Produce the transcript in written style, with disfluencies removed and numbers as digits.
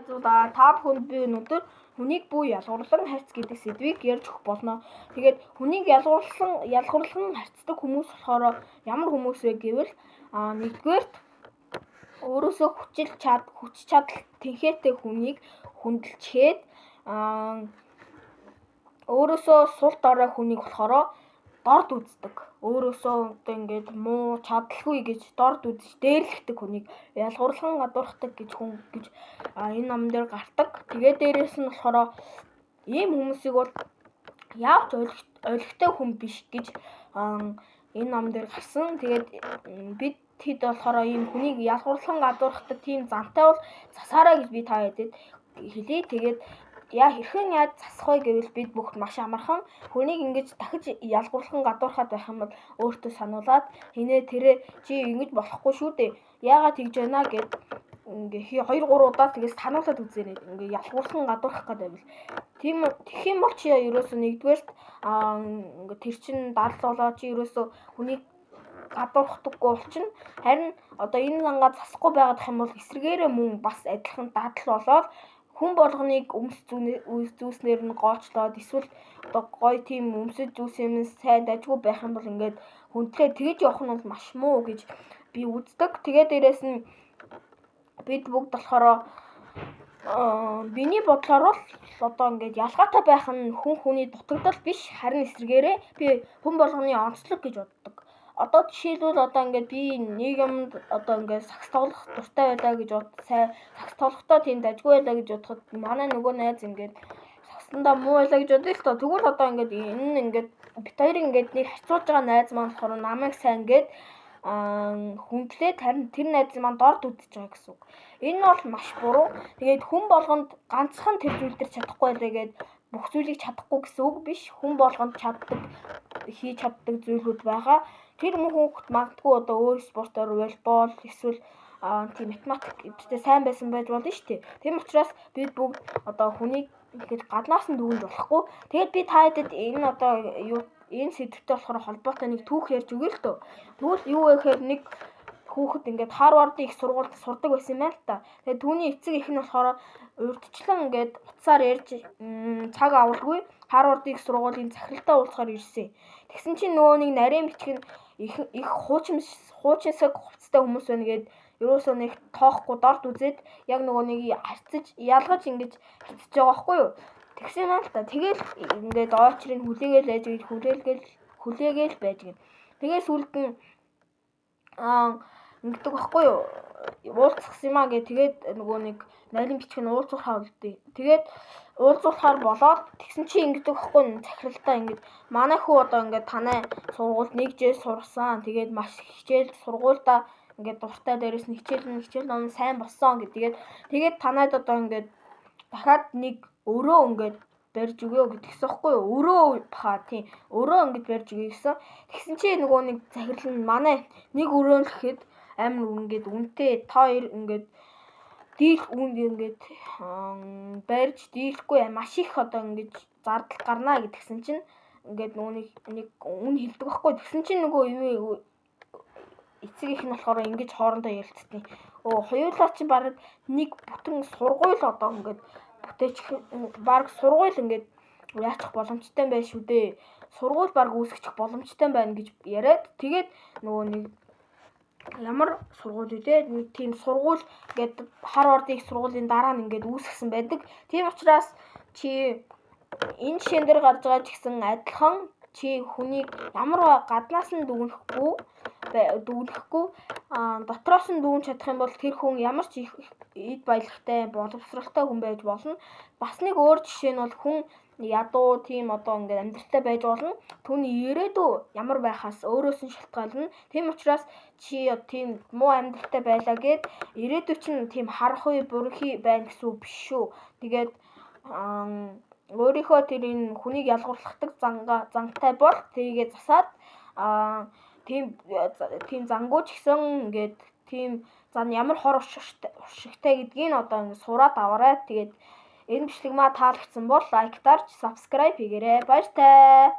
Та бүхэнд би өнөөдөр хүнийг бүү ялгуурлан харьц гэдэг сэдвийг ярьж өгөх болно. Тэгээд хүнийг ялгуурлан харьцдаг хүмүүс болохоор ямар хүмүүс вэ гэвэл нэгдүгээр өөрөөсөө хүч чадал тэнхээтэй хүнийг хүндэлчихэд өөрөөсөө сул дорой хүнийг болохоор дорд үздэг. Өөрөөсөө ингээд муу чадалгүй гэж дорд үзэж дээрлэхдэг хүнийг ялгуурлан гадуурхдаг гэж энэ ном дээр гардаг. Тэгээд дээрээс нь болохоор ийм хүмүүсийг бол яавч ойлгохтой хүн биш гэж энэ ном дээр гарсан. Тэгээд бид хэд болохоор ийм хүнийг ялгуурлан гадуурхдаг тийм зантай бол засаарай гэж би та хэдэд хэлье. Тэгээд хэрхэн яаж засах вэ гэвэл бид бүгд маш амархан хүнийг ингэж дахиж ялгуурлан гадуурхаад байх юм бол өөртөө сануулад хинээ тэрэ чи ингэж болохгүй шүү дээ. Яагаад тэгж байна гэд ингээ 2-3 удаа тэгээс сануулад үзээрэй. Ингээ ялгуурлан гадуурхах гэдэг байвал тэгэх юм бол чи ерөөсөө нэгдүгээрт ингээ тэр чин дадал болоо чи ерөөсөө хүнийг гадуурхдаггүй болчихно. Харин одоо энэ лангаа засахгүй байгаад юм бол эсрэгээрээ мөн бас адилхан дадал болоод хүн болгоныг зүүснээр нь гоочлоод эсвэл одоо гоё тийм өмсөж зүүсэмээс сайн дажгүй байх юм бол ингээд хүндлээ тэгж явах нь бол маш муу гэж би үздэг. Тэгээд дээрэс нь бид бүгд болохоор биний бодлоор бол одоо ингээд ялгаатай байх нь хүний дутагдал биш, харин эсрэгээрээ би хүн болгоны онцлог гэж боддог. Одоо жишээлбэл одоо ингээд би нийгэмд одоо ингээд сакс тоглох дуртай байлаа гэж сайн сакс тоглохдоо тийм дажгүй байлаа гэж бодоход манай нөгөө найз ингээд саксандаа муу байлаа гэж бодъё л тоо. Тэгвэл одоо ингээд энэ ингээд бит хоёрын ингээд нэг харьцуулж байгаа найз маань болохоор намайг сайн ингээд хүндлээд харин тэр найз маань дорд үзэж байгаа гэсэн үг. Энэ бол маш буруу. Тэгээд хүн болгонд ганцхан тэр зүйл төр чадахгүй байлаа гэд бүх зүйлийг чадахгүй гэсэн үг биш. Хүн болгонд хийж чаддаг зүйлүүд байгаа. Тэр хүүхэд магадгүй одоо өөр спортоор волейбол эсвэл тийм математик гэдэгтэй сайн байсан байж болно шүү дээ. Тийм учраас бид бүгд одоо хүнийг ингэж гаднаас нь дүүнж болохгүй. Тэгээд би та хэдэд энэ одоо энэ сэдвтэй болохоор холбоотой нэг түүх ярьж өгье л дөө. Тэгвэл юу вэ гэхээр нэг хүүхэд ингээд Харвардын их сургуульд сурдаг байсан юм байна л та. Тэгээд түүний эцэг эх нь болохоор урьдчилан ингээд утсаар ярьж цаг авалгүй Харвардын их сургуулийн захиралтай уулзахаар ирсэн. Тэгсэн чинь нөгөө нэг нарийн бичиг нь их хуучинсаг хувцастай хүмүүс байна гээд ерөөсөө нэг тоохгүй дорд үзээд яг нөгөө нэг ялгаж ингэж хитэж байгаа байхгүй юу. Тэгсэн юм л та. Тэгэл ингээд очрыг хүлээгээл байж хүлээгээл байж гэн. Тэгээс үлд нь ингэдэг байхгүй юу. Уулзсан юм аа гэ тэгээд нөгөө нэг нарийн бичиг нь уулзуухаа үлдээ. Тэгээд уулзуухаар болоод тэгсэн чи ингэдэг байхгүй захиралтай ингэж манай хүү одоо ингээд танай сургуульд нэг жил сурсан. Тэгээд маш хичээл сургуульдаа ингээд дуртай дээрээс нь хичээл ном сайн болсон гэдэг. Тэгээд танайд одоо ингээд дахиад нэг өрөө ингээд барьж өгөө гэдгийгсэн байхгүй юу? Өрөө баха тийм. Өрөө ингээд барьж өгье гэсэн. Тэгсэн чи нөгөө нэг захирал нь манай нэг өрөө л гэхэд амар ингээд үнэтэй та хоёр ингээд ингээд барьж дийлэхгүй маш их одоо ингээд зардал гарна гэдгсэн чинь ингээд нөгөө нэг үн хэлдэг байхгүй. Тэгсэн чинь нөгөө эцэг их нь болохоор ингэж хоорондоо ярилцдаг. Хоёулаа чи баг нэг бүтэн сургууль одоо ингээд бүтээчих баг сургууль ингээд яачих боломжтой байх шүү дээ. Сургууль баг үүсгэх боломжтой байна гэж яриад тэгээд нөгөө нэг ямар сургууль үү нэг тийм сургууль гэдэг Харвардын их сургуулийн дараа нь ингээд үүсгэсэн байдаг. Тийм учраас чи энэ жишээн дээр гарч байгаа ч гэсэн адилхан чи хүнийг ямар гаднаас нь дүгнэхгүй дотроос нь дүүн чадах юм бол тэр хүн ямар ч их эд баялагтай боловсралтай хүн байж болно. Бас нэг өөр жишээ нь бол хүн ядуу тийм одоо ингээд амьдралтай байж болно. Түүний ирээдүй ямар байхаас өөрөөс нь шалтгаална. Тийм учраас чи тийм муу амьдралтай байлаа гэд ирээдүй чинь тийм харахгүй бүрхий байна гэсэн үг биш шүү. Тэгээд өөрийнхөө тэр энэ хүнийг ялгуурлахдаг зантай бол тэрийгээ засаад тийм зангууч гэсэн ингээд тийм зан ямар хор уршигтай гэдгийг одоо ингээд сураад аваарай. Тэгээд энэ бичлэг маа таалагдсан бол лайк дарж, subscribe хийгээрэй. Баяртай.